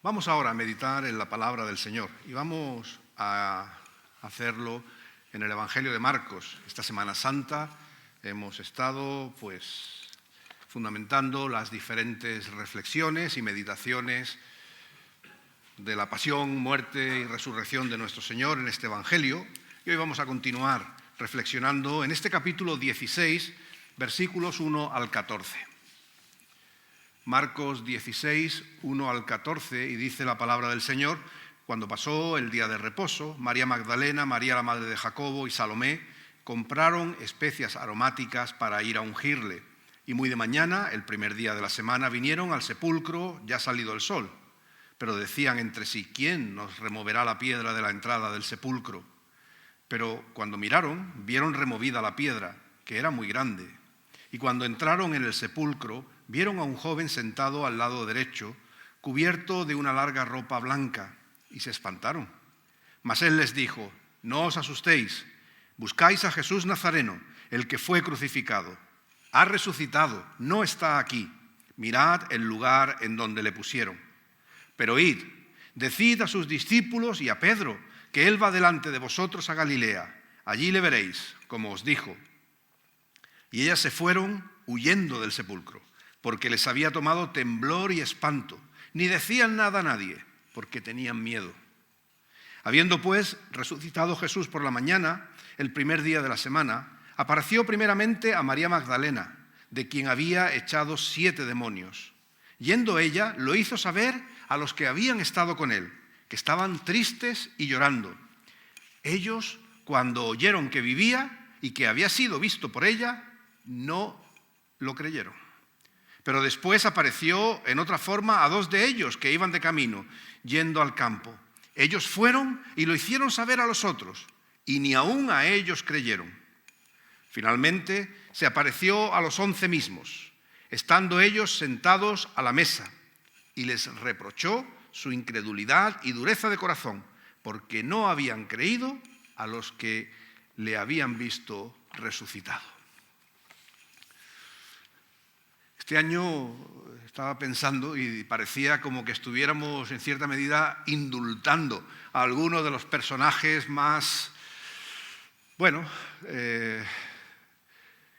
Vamos ahora a meditar en la palabra del Señor y vamos a hacerlo en el Evangelio de Marcos. Esta Semana Santa hemos estado fundamentando las diferentes reflexiones y meditaciones de la pasión, muerte y resurrección de nuestro Señor en este Evangelio. Y hoy vamos a continuar reflexionando en este capítulo 16, versículos 1 al 14. Marcos 16, 1 al 14, y dice la palabra del Señor: cuando pasó el día de reposo, María Magdalena, María la madre de Jacobo y Salomé compraron especias aromáticas para ir a ungirle. Y muy de mañana, el primer día de la semana, vinieron al sepulcro ya salido el sol. Pero decían entre sí: ¿quién nos removerá la piedra de la entrada del sepulcro? Pero cuando miraron, vieron removida la piedra, que era muy grande. Y cuando entraron en el sepulcro, vieron a un joven sentado al lado derecho, cubierto de una larga ropa blanca, y se espantaron. Mas él les dijo: no os asustéis, buscáis a Jesús Nazareno, el que fue crucificado. Ha resucitado, no está aquí. Mirad el lugar en donde le pusieron. Pero id, decid a sus discípulos y a Pedro que él va delante de vosotros a Galilea. Allí le veréis, como os dijo. Y ellas se fueron huyendo del sepulcro, porque les había tomado temblor y espanto. Ni decían nada a nadie, porque tenían miedo. Habiendo pues resucitado Jesús por la mañana, el primer día de la semana, apareció primeramente a María Magdalena, de quien había echado 7 demonios. Yendo ella, lo hizo saber a los que habían estado con él, que estaban tristes y llorando. Ellos, cuando oyeron que vivía y que había sido visto por ella, no lo creyeron. Pero después apareció en otra forma a 2 de ellos que iban de camino, yendo al campo. Ellos fueron y lo hicieron saber a los otros, y ni aún a ellos creyeron. Finalmente se apareció a los 11 mismos, estando ellos sentados a la mesa, y les reprochó su incredulidad y dureza de corazón, porque no habían creído a los que le habían visto resucitado. Este año estaba pensando y parecía como que estuviéramos en cierta medida indultando a algunos de los personajes más,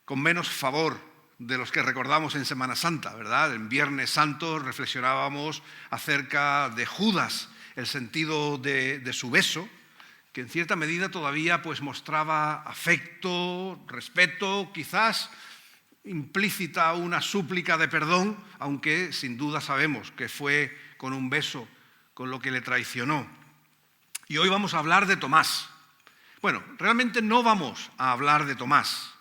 con menos favor de los que recordamos en Semana Santa, ¿verdad? En Viernes Santo reflexionábamos acerca de Judas, el sentido de su beso, que en cierta medida todavía mostraba afecto, respeto, quizás implícita una súplica de perdón, aunque sin duda sabemos que fue con un beso con lo que le traicionó. Y hoy vamos a hablar de Tomás. Bueno, realmente no vamos a hablar de Tomás,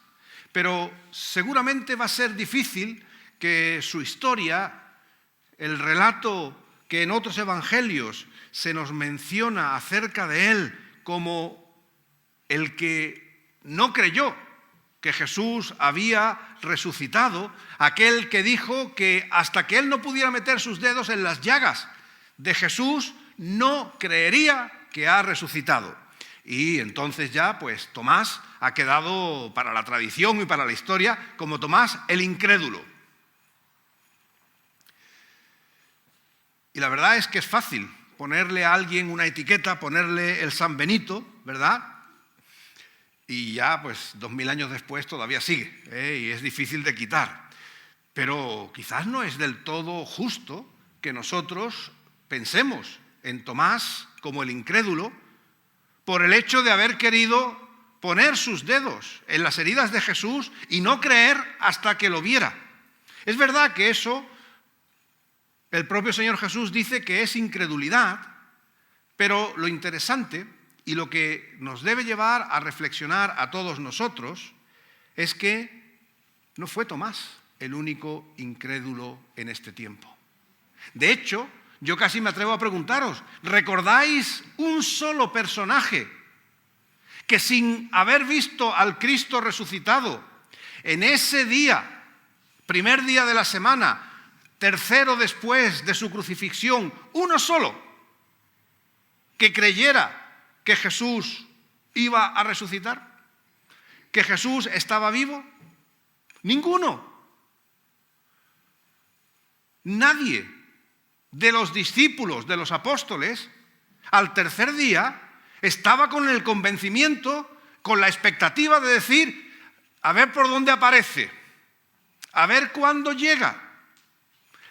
pero seguramente va a ser difícil que su historia, el relato que en otros evangelios se nos menciona acerca de él como el que no creyó que Jesús había resucitado, aquel que dijo que hasta que él no pudiera meter sus dedos en las llagas de Jesús, no creería que ha resucitado. Y entonces ya, Tomás ha quedado para la tradición y para la historia como Tomás el incrédulo. Y la verdad es que es fácil ponerle a alguien una etiqueta, ponerle el San Benito, ¿verdad? Y ya, 2000 años después todavía sigue, y es difícil de quitar. Pero quizás no es del todo justo que nosotros pensemos en Tomás como el incrédulo por el hecho de haber querido poner sus dedos en las heridas de Jesús y no creer hasta que lo viera. Es verdad que eso, el propio Señor Jesús dice que es incredulidad, pero lo interesante y lo que nos debe llevar a reflexionar a todos nosotros es que no fue Tomás el único incrédulo en este tiempo. De hecho, yo casi me atrevo a preguntaros, ¿recordáis un solo personaje que sin haber visto al Cristo resucitado en ese día, primer día de la semana, tercero después de su crucifixión, uno solo que creyera que Jesús iba a resucitar? ¿Que Jesús estaba vivo? Ninguno. Nadie de los discípulos, de los apóstoles, al tercer día estaba con el convencimiento, con la expectativa de decir, a ver por dónde aparece, a ver cuándo llega.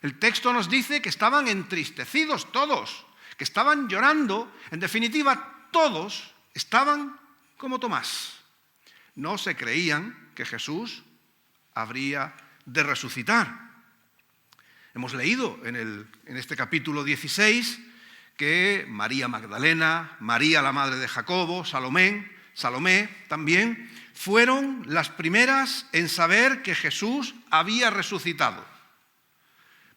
El texto nos dice que estaban entristecidos todos, que estaban llorando. En definitiva, todos estaban como Tomás. No se creían que Jesús habría de resucitar. Hemos leído en este capítulo 16 que María Magdalena, María la madre de Jacobo, Salomé también, fueron las primeras en saber que Jesús había resucitado.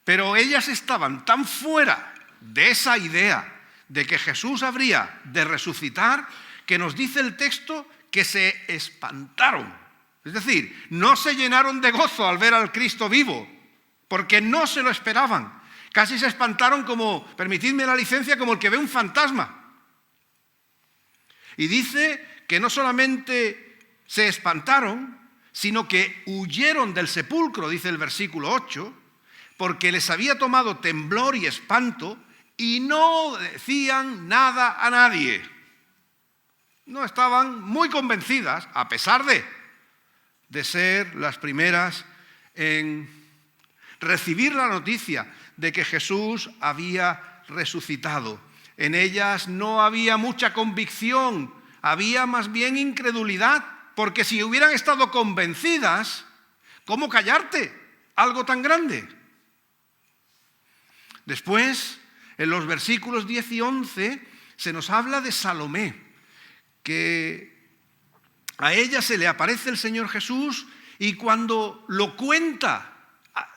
Pero ellas estaban tan fuera de esa idea de que Jesús habría de resucitar, que nos dice el texto que se espantaron. Es decir, no se llenaron de gozo al ver al Cristo vivo, porque no se lo esperaban. Casi se espantaron como, permitidme la licencia, como el que ve un fantasma. Y dice que no solamente se espantaron, sino que huyeron del sepulcro, dice el versículo 8, porque les había tomado temblor y espanto y no decían nada a nadie. No estaban muy convencidas, a pesar de ser las primeras en recibir la noticia de que Jesús había resucitado. En ellas no había mucha convicción, había más bien incredulidad, porque si hubieran estado convencidas, ¿cómo callarte algo tan grande? Después, en los versículos 10 y 11, se nos habla de Salomé, que a ella se le aparece el Señor Jesús y cuando lo cuenta,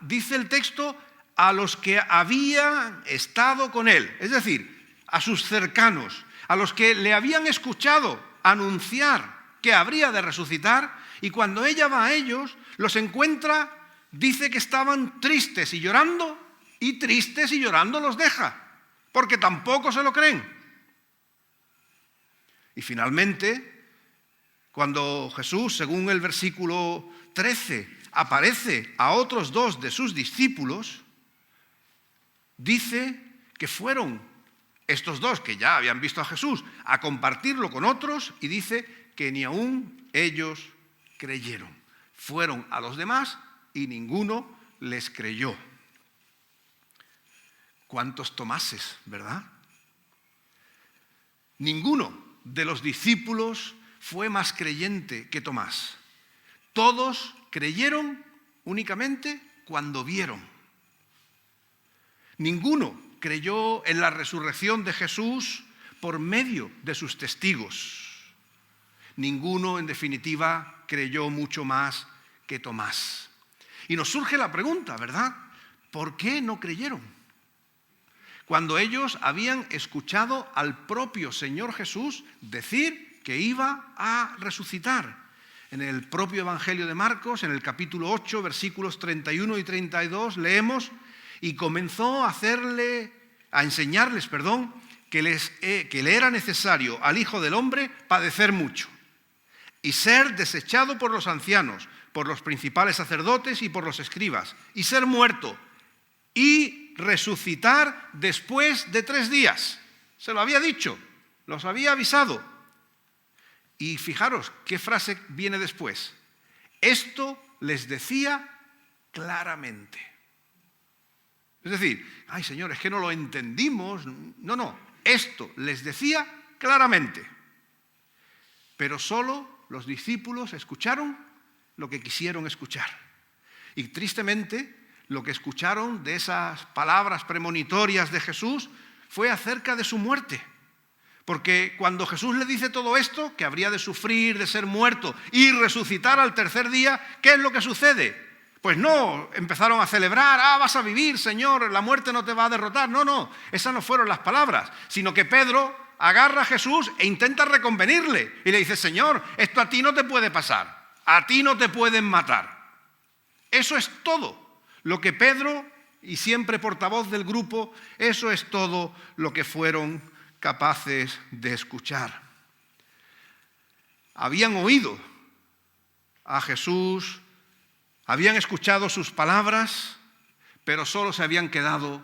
dice el texto, a los que habían estado con él, es decir, a sus cercanos, a los que le habían escuchado anunciar que habría de resucitar, y cuando ella va a ellos, los encuentra, dice que estaban tristes y llorando, y tristes y llorando los deja, porque tampoco se lo creen. Y finalmente, cuando Jesús, según el versículo 13, aparece a otros dos de sus discípulos, dice que fueron estos dos que ya habían visto a Jesús a compartirlo con otros, y dice que ni aún ellos creyeron. Fueron a los demás y ninguno les creyó. ¿Cuántos Tomases, verdad? Ninguno de los discípulos fue más creyente que Tomás. Todos creyeron únicamente cuando vieron. Ninguno creyó en la resurrección de Jesús por medio de sus testigos. Ninguno, en definitiva, creyó mucho más que Tomás. Y nos surge la pregunta, ¿verdad? ¿Por qué no creyeron? Cuando ellos habían escuchado al propio Señor Jesús decir que iba a resucitar. En el propio Evangelio de Marcos, en el capítulo 8, versículos 31 y 32, leemos: y comenzó a enseñarles, que le era necesario al Hijo del Hombre padecer mucho y ser desechado por los ancianos, por los principales sacerdotes y por los escribas, y ser muerto y resucitar después de 3 días. Se lo había dicho, los había avisado. Y fijaros qué frase viene después. Esto les decía claramente. Es decir, ay Señor, es que no lo entendimos. No, esto les decía claramente. Pero solo los discípulos escucharon lo que quisieron escuchar. Y tristemente, lo que escucharon de esas palabras premonitorias de Jesús fue acerca de su muerte. Porque cuando Jesús le dice todo esto, que habría de sufrir, de ser muerto y resucitar al tercer día, ¿qué es lo que sucede? Pues no empezaron a celebrar, vas a vivir, Señor, la muerte no te va a derrotar. No, esas no fueron las palabras, sino que Pedro agarra a Jesús e intenta reconvenirle. Y le dice: Señor, esto a ti no te puede pasar, a ti no te pueden matar. Eso es todo lo que Pedro, y siempre portavoz del grupo, eso es todo lo que fueron capaces de escuchar. Habían oído a Jesús, habían escuchado sus palabras, pero solo se habían quedado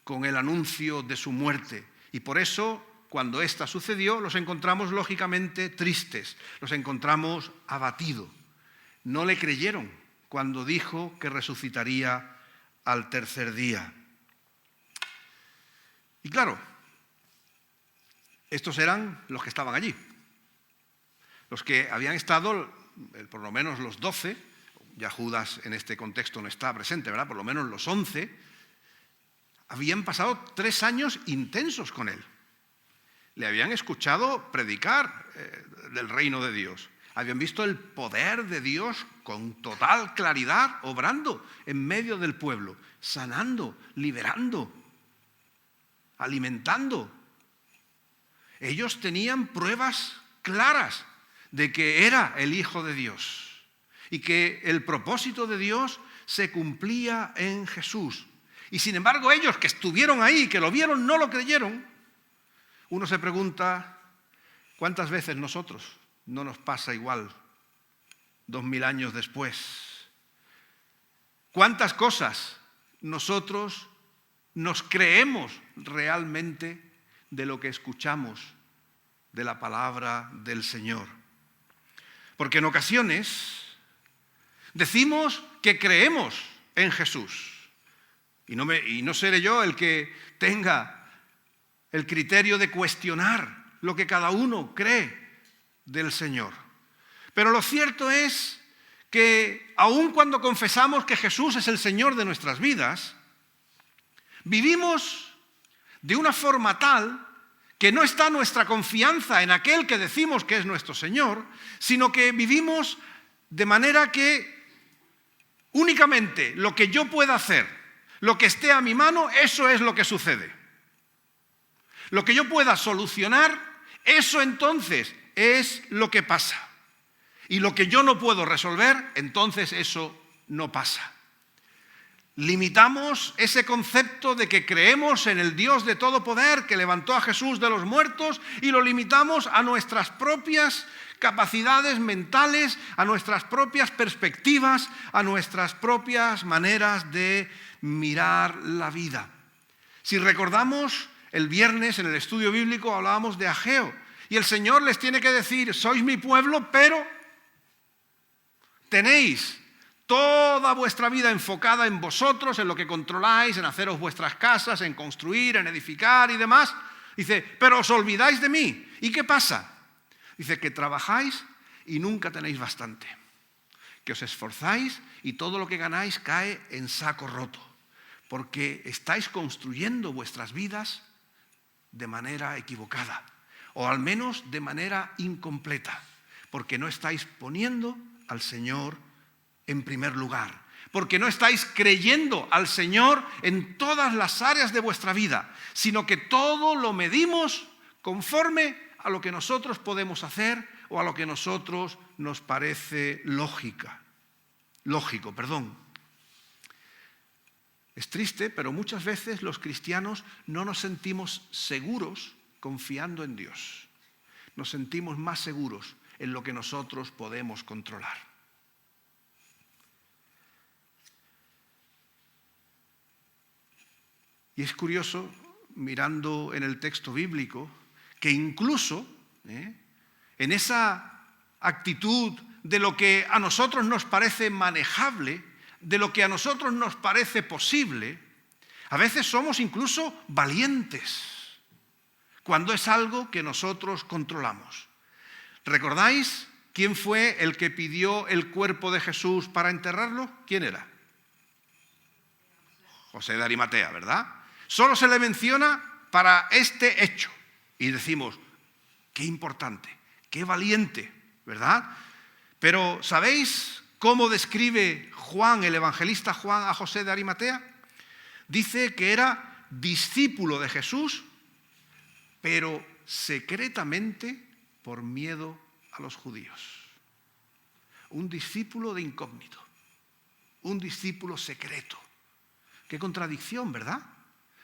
con el anuncio de su muerte. Y por eso, cuando ésta sucedió, los encontramos lógicamente tristes, los encontramos abatidos. No le creyeron cuando dijo que resucitaría al tercer día. Y claro, estos eran los que estaban allí. Los que habían estado, por lo menos los 12, ya Judas en este contexto no está presente, ¿verdad? Por lo menos los 11, habían pasado 3 años intensos con él. Le habían escuchado predicar del reino de Dios. Habían visto el poder de Dios con total claridad, obrando en medio del pueblo, sanando, liberando, alimentando. Ellos tenían pruebas claras de que era el Hijo de Dios y que el propósito de Dios se cumplía en Jesús. Y sin embargo ellos que estuvieron ahí, que lo vieron, no lo creyeron. Uno se pregunta, ¿cuántas veces nosotros no nos pasa igual 2000 años después? ¿Cuántas cosas nosotros nos creemos realmente de lo que escuchamos de la palabra del Señor? Porque en ocasiones decimos que creemos en Jesús. Y no seré yo el que tenga el criterio de cuestionar lo que cada uno cree del Señor. Pero lo cierto es que aun cuando confesamos que Jesús es el Señor de nuestras vidas, vivimos de una forma tal que no está nuestra confianza en aquel que decimos que es nuestro Señor, sino que vivimos de manera que únicamente lo que yo pueda hacer, lo que esté a mi mano, eso es lo que sucede. Lo que yo pueda solucionar, eso entonces es lo que pasa. Y lo que yo no puedo resolver, entonces eso no pasa. Limitamos ese concepto de que creemos en el Dios de todo poder que levantó a Jesús de los muertos y lo limitamos a nuestras propias capacidades mentales, a nuestras propias perspectivas, a nuestras propias maneras de mirar la vida. Si recordamos, el viernes en el estudio bíblico hablábamos de Ageo y el Señor les tiene que decir, sois mi pueblo, pero tenéis toda vuestra vida enfocada en vosotros, en lo que controláis, en haceros vuestras casas, en construir, en edificar y demás. Dice, pero os olvidáis de mí. ¿Y qué pasa? Dice que trabajáis y nunca tenéis bastante. Que os esforzáis y todo lo que ganáis cae en saco roto. Porque estáis construyendo vuestras vidas de manera equivocada. O al menos de manera incompleta. Porque no estáis poniendo al Señor en primer lugar, porque no estáis creyendo al Señor en todas las áreas de vuestra vida, sino que todo lo medimos conforme a lo que nosotros podemos hacer o a lo que nosotros nos parece lógico. Es triste, pero muchas veces los cristianos no nos sentimos seguros confiando en Dios. Nos sentimos más seguros en lo que nosotros podemos controlar. Y es curioso, mirando en el texto bíblico, que incluso en esa actitud de lo que a nosotros nos parece manejable, de lo que a nosotros nos parece posible, a veces somos incluso valientes cuando es algo que nosotros controlamos. ¿Recordáis quién fue el que pidió el cuerpo de Jesús para enterrarlo? ¿Quién era? José de Arimatea, ¿verdad? Solo se le menciona para este hecho. Y decimos, qué importante, qué valiente, ¿verdad? Pero ¿sabéis cómo describe Juan, el evangelista Juan, a José de Arimatea? Dice que era discípulo de Jesús, pero secretamente por miedo a los judíos. Un discípulo de incógnito, un discípulo secreto. Qué contradicción, ¿verdad?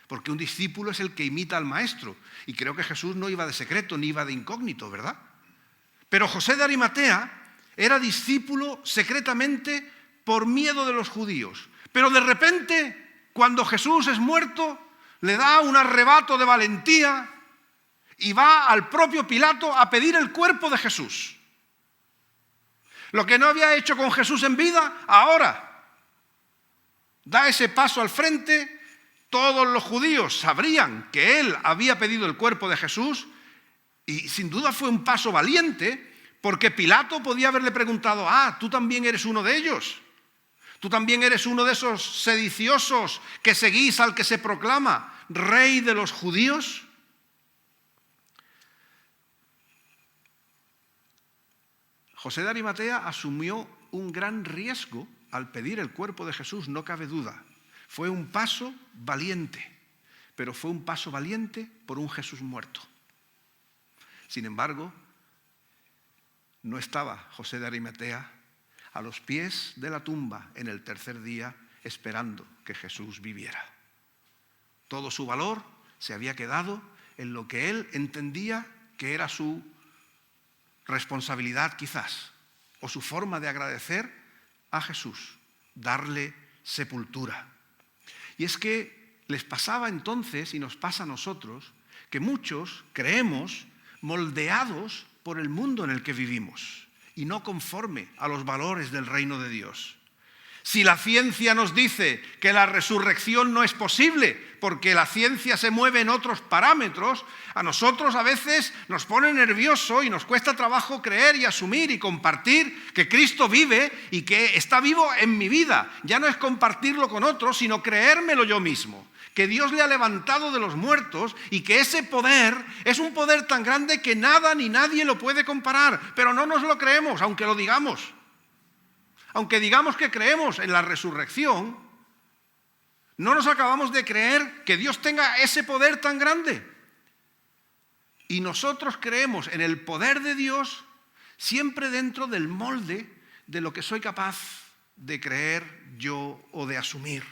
Porque un discípulo es el que imita al maestro. Y creo que Jesús no iba de secreto ni iba de incógnito, ¿verdad? Pero José de Arimatea era discípulo secretamente por miedo de los judíos. Pero de repente, cuando Jesús es muerto, le da un arrebato de valentía y va al propio Pilato a pedir el cuerpo de Jesús. Lo que no había hecho con Jesús en vida, ahora da ese paso al frente. Todos los judíos sabrían que él había pedido el cuerpo de Jesús y sin duda fue un paso valiente, porque Pilato podía haberle preguntado: tú también eres uno de ellos, tú también eres uno de esos sediciosos que seguís al que se proclama rey de los judíos. José de Arimatea asumió un gran riesgo al pedir el cuerpo de Jesús, no cabe duda. Fue un paso valiente, pero fue un paso valiente por un Jesús muerto. Sin embargo, no estaba José de Arimatea a los pies de la tumba en el tercer día esperando que Jesús viviera. Todo su valor se había quedado en lo que él entendía que era su responsabilidad quizás, o su forma de agradecer a Jesús, darle sepultura. Y es que les pasaba entonces, y nos pasa a nosotros, que muchos creemos moldeados por el mundo en el que vivimos y no conforme a los valores del reino de Dios. Si la ciencia nos dice que la resurrección no es posible porque la ciencia se mueve en otros parámetros, a nosotros a veces nos pone nervioso y nos cuesta trabajo creer y asumir y compartir que Cristo vive y que está vivo en mi vida. Ya no es compartirlo con otros, sino creérmelo yo mismo. Que Dios le ha levantado de los muertos y que ese poder es un poder tan grande que nada ni nadie lo puede comparar. Pero no nos lo creemos, aunque lo digamos. Aunque digamos que creemos en la resurrección, no nos acabamos de creer que Dios tenga ese poder tan grande. Y nosotros creemos en el poder de Dios siempre dentro del molde de lo que soy capaz de creer yo o de asumir.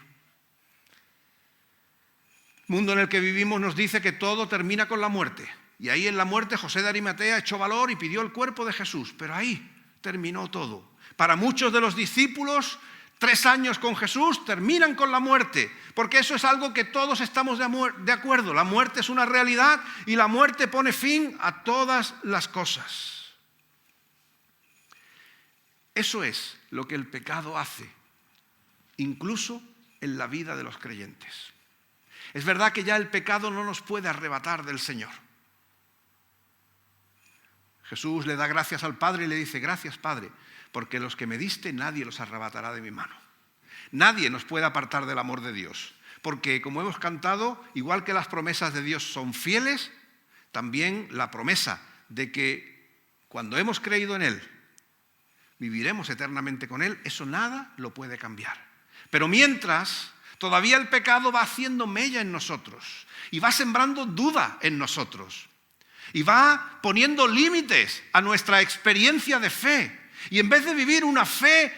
El mundo en el que vivimos nos dice que todo termina con la muerte. Y ahí en la muerte José de Arimatea echó valor y pidió el cuerpo de Jesús. Pero ahí terminó todo. Para muchos de los discípulos, 3 años con Jesús terminan con la muerte, porque eso es algo que todos estamos de acuerdo. La muerte es una realidad y la muerte pone fin a todas las cosas. Eso es lo que el pecado hace, incluso en la vida de los creyentes. Es verdad que ya el pecado no nos puede arrebatar del Señor. Jesús le da gracias al Padre y le dice: gracias, Padre, porque los que me diste nadie los arrebatará de mi mano. Nadie nos puede apartar del amor de Dios, porque como hemos cantado, igual que las promesas de Dios son fieles, también la promesa de que cuando hemos creído en Él, viviremos eternamente con Él, eso nada lo puede cambiar. Pero mientras, todavía el pecado va haciendo mella en nosotros y va sembrando duda en nosotros y va poniendo límites a nuestra experiencia de fe. Y en vez de vivir una fe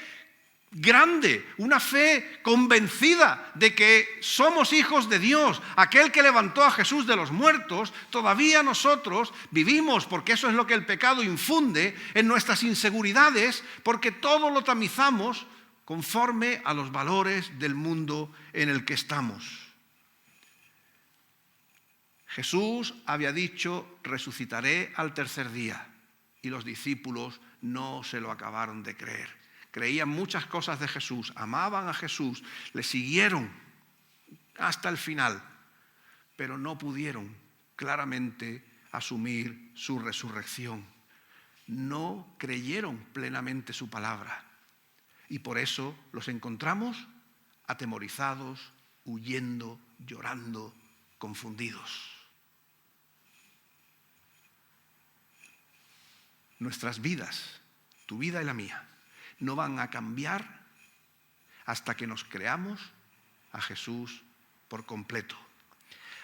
grande, una fe convencida de que somos hijos de Dios, aquel que levantó a Jesús de los muertos, todavía nosotros vivimos, porque eso es lo que el pecado infunde, en nuestras inseguridades, porque todo lo tamizamos conforme a los valores del mundo en el que estamos. Jesús había dicho: resucitaré al tercer día, y los discípulos no se lo acabaron de creer. Creían muchas cosas de Jesús, amaban a Jesús, le siguieron hasta el final, pero no pudieron claramente asumir su resurrección. No creyeron plenamente su palabra. Y por eso los encontramos atemorizados, huyendo, llorando, confundidos. Nuestras vidas, tu vida y la mía, no van a cambiar hasta que nos creamos a Jesús por completo.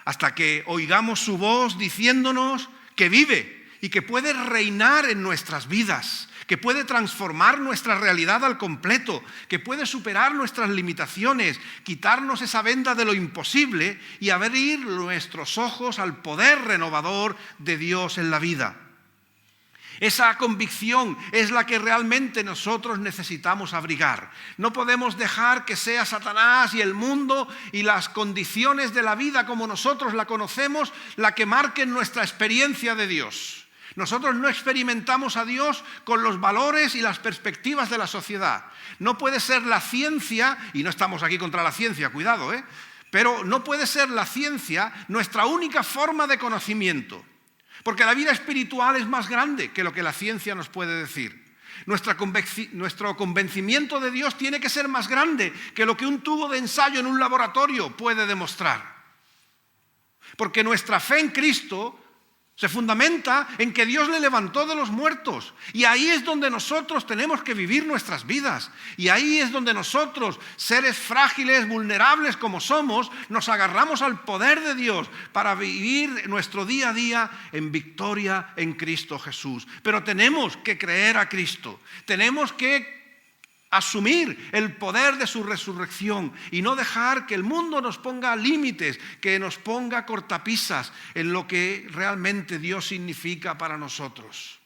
Hasta que oigamos su voz diciéndonos que vive y que puede reinar en nuestras vidas, que puede transformar nuestra realidad al completo, que puede superar nuestras limitaciones, quitarnos esa venda de lo imposible y abrir nuestros ojos al poder renovador de Dios en la vida. Esa convicción es la que realmente nosotros necesitamos abrigar. No podemos dejar que sea Satanás y el mundo y las condiciones de la vida como nosotros la conocemos la que marquen nuestra experiencia de Dios. Nosotros no experimentamos a Dios con los valores y las perspectivas de la sociedad. No puede ser la ciencia, y no estamos aquí contra la ciencia, cuidado, pero no puede ser la ciencia nuestra única forma de conocimiento. Porque la vida espiritual es más grande que lo que la ciencia nos puede decir. Nuestro convencimiento de Dios tiene que ser más grande que lo que un tubo de ensayo en un laboratorio puede demostrar. Porque nuestra fe en Cristo se fundamenta en que Dios le levantó de los muertos. Y ahí es donde nosotros tenemos que vivir nuestras vidas. Y ahí es donde nosotros, seres frágiles, vulnerables como somos, nos agarramos al poder de Dios para vivir nuestro día a día en victoria en Cristo Jesús. Pero tenemos que creer a Cristo. Tenemos que asumir el poder de su resurrección y no dejar que el mundo nos ponga límites, que nos ponga cortapisas en lo que realmente Dios significa para nosotros.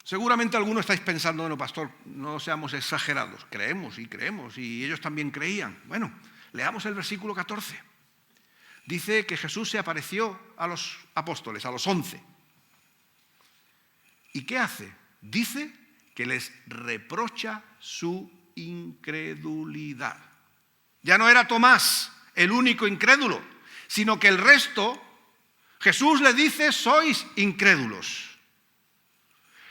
Seguramente algunos estáis pensando, bueno, pastor, no seamos exagerados, creemos y ellos también creían. Bueno, leamos el versículo 14. Dice que Jesús se apareció a los apóstoles, a los 11. ¿Y qué hace? Dice que les reprocha su incredulidad. Ya no era Tomás el único incrédulo, sino que el resto, Jesús les dice, sois incrédulos.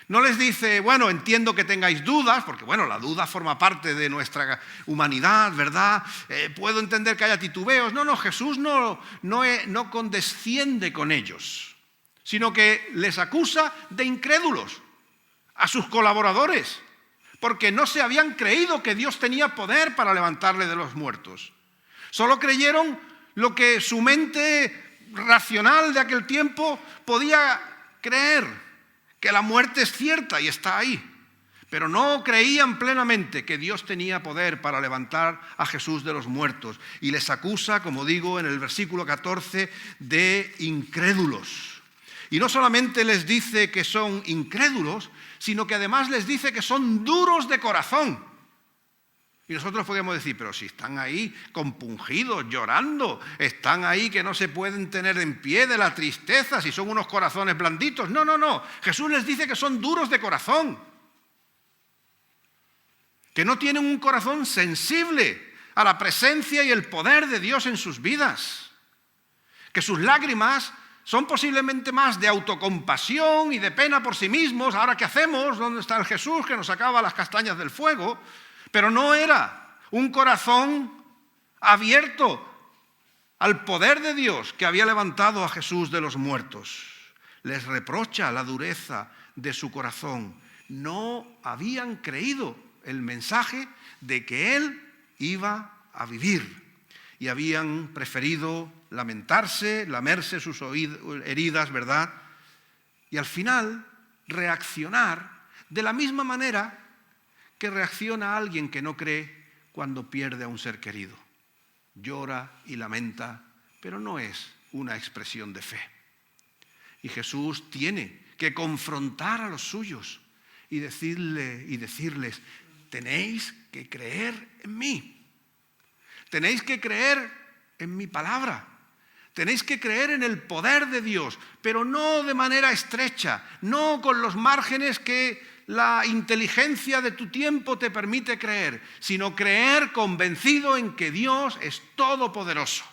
No les dice, bueno, entiendo que tengáis dudas, porque bueno, la duda forma parte de nuestra humanidad, ¿verdad? Puedo entender que haya titubeos. No, Jesús no condesciende con ellos, sino que les acusa de incrédulos a sus colaboradores, porque no se habían creído que Dios tenía poder para levantarle de los muertos. Solo creyeron lo que su mente racional de aquel tiempo podía creer, que la muerte es cierta y está ahí. Pero no creían plenamente que Dios tenía poder para levantar a Jesús de los muertos. Y les acusa, como digo en el versículo 14, de incrédulos. Y no solamente les dice que son incrédulos, sino que además les dice que son duros de corazón. Y nosotros podríamos decir, pero si están ahí compungidos, llorando, están ahí que no se pueden tener en pie de la tristeza, si son unos corazones blanditos. No. Jesús les dice que son duros de corazón, que no tienen un corazón sensible a la presencia y el poder de Dios en sus vidas, que sus lágrimas son posiblemente más de autocompasión y de pena por sí mismos. Ahora, ¿qué hacemos? ¿Dónde está el Jesús que nos sacaba las castañas del fuego? Pero no era un corazón abierto al poder de Dios que había levantado a Jesús de los muertos. Les reprocha la dureza de su corazón. No habían creído el mensaje de que Él iba a vivir y habían preferido lamentarse, lamerse sus heridas, ¿verdad? Y al final reaccionar de la misma manera que reacciona alguien que no cree cuando pierde a un ser querido. Llora y lamenta, pero no es una expresión de fe. Y Jesús tiene que confrontar a los suyos y decirles, tenéis que creer en mí. Tenéis que creer en mi palabra. Tenéis que creer en el poder de Dios, pero no de manera estrecha, no con los márgenes que la inteligencia de tu tiempo te permite creer, sino creer convencido en que Dios es todopoderoso,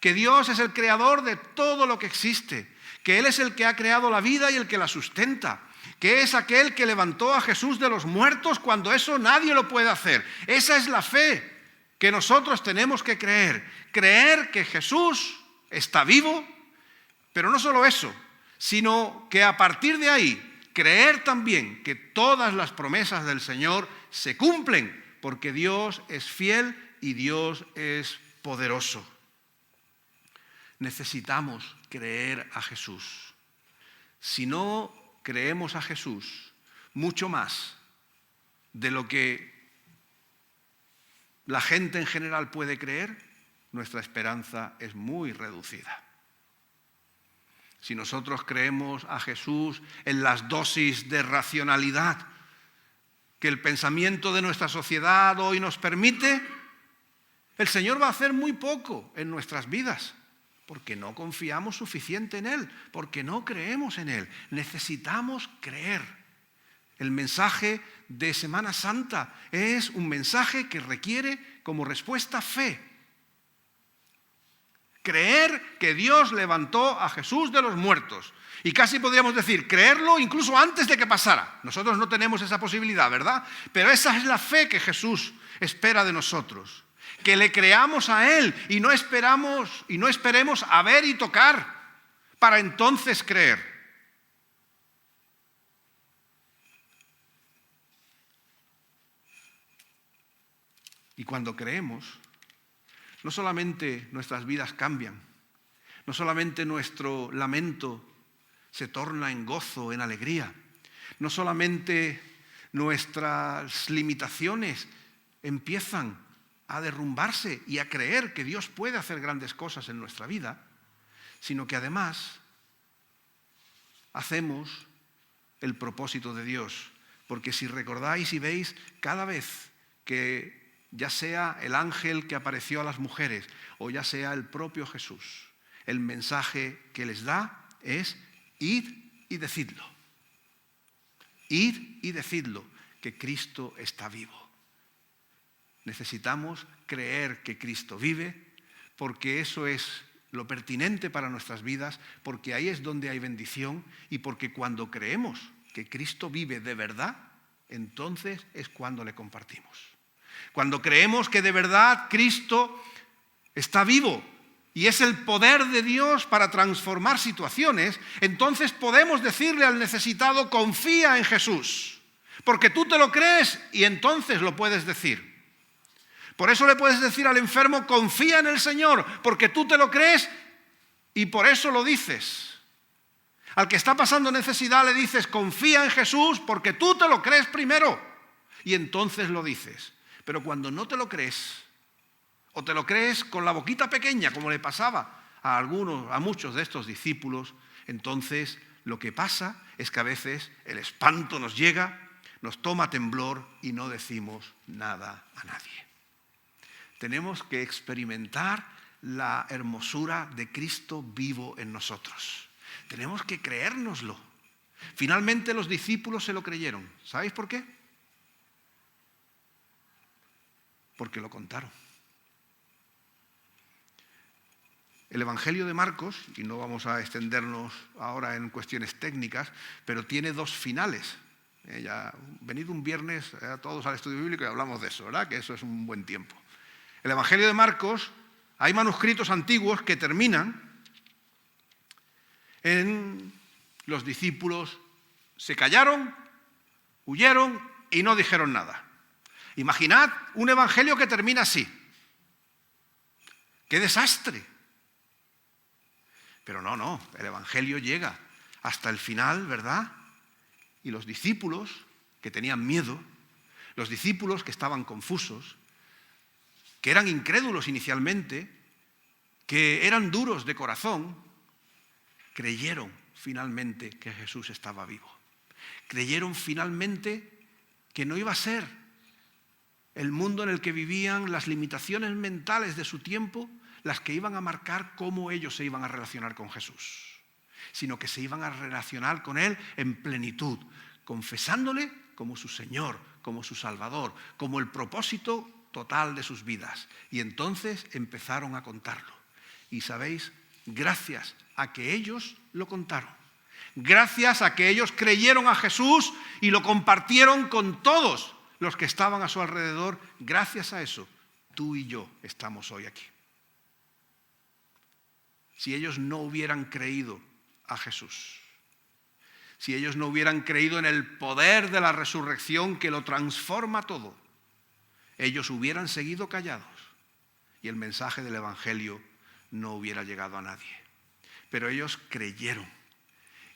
que Dios es el creador de todo lo que existe, que Él es el que ha creado la vida y el que la sustenta, que es aquel que levantó a Jesús de los muertos cuando eso nadie lo puede hacer. Esa es la fe que nosotros tenemos que creer que Jesús está vivo, pero no solo eso, sino que a partir de ahí, creer también que todas las promesas del Señor se cumplen, porque Dios es fiel y Dios es poderoso. Necesitamos creer a Jesús. Si no creemos a Jesús, mucho más de lo que la gente en general puede creer, nuestra esperanza es muy reducida. si nosotros creemos a Jesús en las dosis de racionalidad que el pensamiento de nuestra sociedad hoy nos permite, el Señor va a hacer muy poco en nuestras vidas, porque no confiamos suficiente en Él, porque no creemos en Él. Necesitamos creer. El mensaje de Semana Santa es un mensaje que requiere como respuesta fe. Creer que Dios levantó a Jesús de los muertos. Y casi podríamos decir, creerlo incluso antes de que pasara. Nosotros no tenemos esa posibilidad, ¿verdad? Pero esa es la fe que Jesús espera de nosotros. Que le creamos a Él y no esperemos a ver y tocar para entonces creer. Y cuando creemos, no solamente nuestras vidas cambian, no solamente nuestro lamento se torna en gozo, en alegría, no solamente nuestras limitaciones empiezan a derrumbarse y a creer que Dios puede hacer grandes cosas en nuestra vida, sino que además hacemos el propósito de Dios. Porque si recordáis y veis, cada vez que ya sea el ángel que apareció a las mujeres o ya sea el propio Jesús, el mensaje que les da es: id y decidlo. Id y decidlo, que Cristo está vivo. Necesitamos creer que Cristo vive, porque eso es lo pertinente para nuestras vidas, porque ahí es donde hay bendición y porque cuando creemos que Cristo vive de verdad, entonces es cuando le compartimos. Cuando creemos que de verdad Cristo está vivo y es el poder de Dios para transformar situaciones, entonces podemos decirle al necesitado: confía en Jesús, porque tú te lo crees y entonces lo puedes decir. Por eso le puedes decir al enfermo: confía en el Señor, porque tú te lo crees y por eso lo dices. Al que está pasando necesidad le dices: confía en Jesús, porque tú te lo crees primero y entonces lo dices. Pero cuando no te lo crees, o te lo crees con la boquita pequeña, como le pasaba a muchos de estos discípulos, entonces lo que pasa es que a veces el espanto nos llega, nos toma temblor y no decimos nada a nadie. Tenemos que experimentar la hermosura de Cristo vivo en nosotros. Tenemos que creérnoslo. Finalmente los discípulos se lo creyeron. ¿Sabéis por qué? Porque lo contaron. El Evangelio de Marcos, y no vamos a extendernos ahora en cuestiones técnicas, pero tiene dos finales. Venid un viernes todos al estudio bíblico y hablamos de eso, ¿verdad? Que eso es un buen tiempo. El Evangelio de Marcos, hay manuscritos antiguos que terminan en: los discípulos se callaron, huyeron y no dijeron nada. Imaginad un evangelio que termina así. ¡Qué desastre! Pero no, el evangelio llega hasta el final, ¿verdad? Y los discípulos que tenían miedo, los discípulos que estaban confusos, que eran incrédulos inicialmente, que eran duros de corazón, creyeron finalmente que Jesús estaba vivo. Creyeron finalmente que no iba a ser el mundo en el que vivían, las limitaciones mentales de su tiempo, las que iban a marcar cómo ellos se iban a relacionar con Jesús, sino que se iban a relacionar con Él en plenitud, confesándole como su Señor, como su Salvador, como el propósito total de sus vidas. Y entonces empezaron a contarlo. Y sabéis, gracias a que ellos lo contaron, gracias a que ellos creyeron a Jesús y lo compartieron con todos los que estaban a su alrededor, gracias a eso, tú y yo estamos hoy aquí. Si ellos no hubieran creído a Jesús, si ellos no hubieran creído en el poder de la resurrección que lo transforma todo, ellos hubieran seguido callados y el mensaje del Evangelio no hubiera llegado a nadie. Pero ellos creyeron,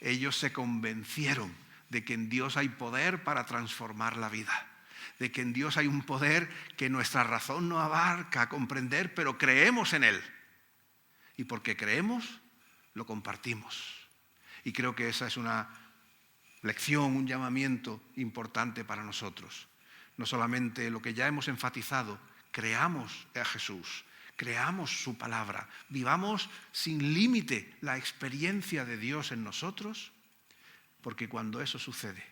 ellos se convencieron de que en Dios hay poder para transformar la vida, de que en Dios hay un poder que nuestra razón no abarca a comprender, pero creemos en Él. Y porque creemos, lo compartimos. Y creo que esa es una lección, un llamamiento importante para nosotros. No solamente lo que ya hemos enfatizado, creamos a Jesús, creamos su palabra, vivamos sin límite la experiencia de Dios en nosotros, porque cuando eso sucede,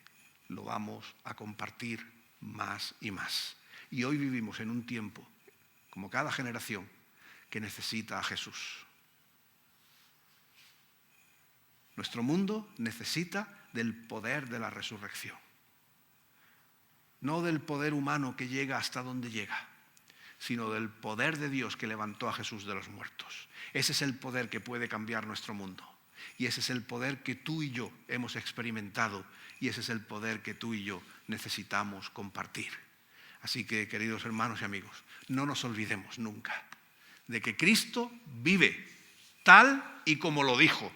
lo vamos a compartir más y más. Y hoy vivimos en un tiempo, como cada generación, que necesita a Jesús. Nuestro mundo necesita del poder de la resurrección, no del poder humano que llega hasta donde llega, sino del poder de Dios que levantó a Jesús de los muertos. Ese es el poder que puede cambiar nuestro mundo. Y ese es el poder que tú y yo hemos experimentado, y ese es el poder que tú y yo necesitamos compartir. Así que, queridos hermanos y amigos, no nos olvidemos nunca de que Cristo vive tal y como lo dijo.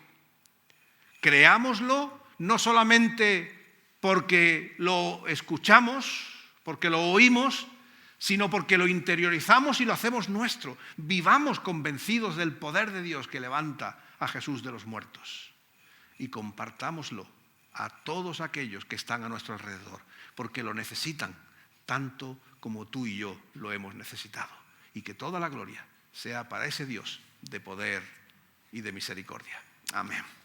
Creámoslo no solamente porque lo escuchamos, porque lo oímos, sino porque lo interiorizamos y lo hacemos nuestro. Vivamos convencidos del poder de Dios que levanta a Jesús de los muertos y compartámoslo a todos aquellos que están a nuestro alrededor, porque lo necesitan tanto como tú y yo lo hemos necesitado. Y que toda la gloria sea para ese Dios de poder y de misericordia. Amén.